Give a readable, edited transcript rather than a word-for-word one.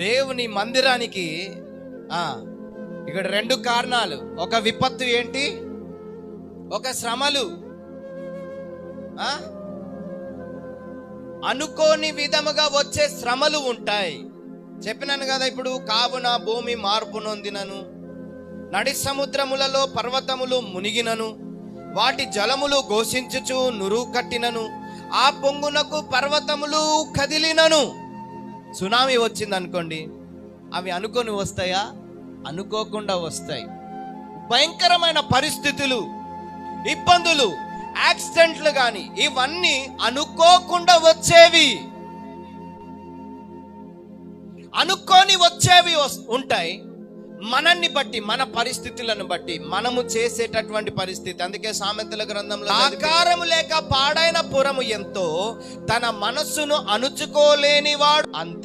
దేవుని మందిరానికి ఇక్కడ రెండు కారణాలు. ఒక విపత్తు ఏంటి? ఒక శ్రమలు. అనుకోని విధముగా వచ్చే శ్రమలు ఉంటాయి. చెప్పినాను కదా, ఇప్పుడు కావున భూమి మార్పు నొందినను, నడి సముద్రములలో పర్వతములు మునిగినను, వాటి జలములు ఘోషించుచు నురుగు కట్టినను, ఆ పొంగునకు పర్వతములు కదిలినను. సునామీ వచ్చింది అనుకోండి, అవి అనుకొని వస్తాయా? అనుకోకుండా వస్తాయి. భయంకరమైన పరిస్థితులు, ఇబ్బందులు, యాక్సిడెంట్లు కానీ ఇవన్నీ అనుకోకుండా వచ్చేవి, అనుకోని వచ్చేవి ఉంటాయి. మనల్ని బట్టి, మన పరిస్థితులను బట్టి, మనము చేసేటటువంటి పరిస్థితి. అందుకే సామెతల గ్రంథంలో ఆకారము లేక పాడైన పురము ఎంతో, తన మనస్సును అణుచుకోలేనివాడు అంత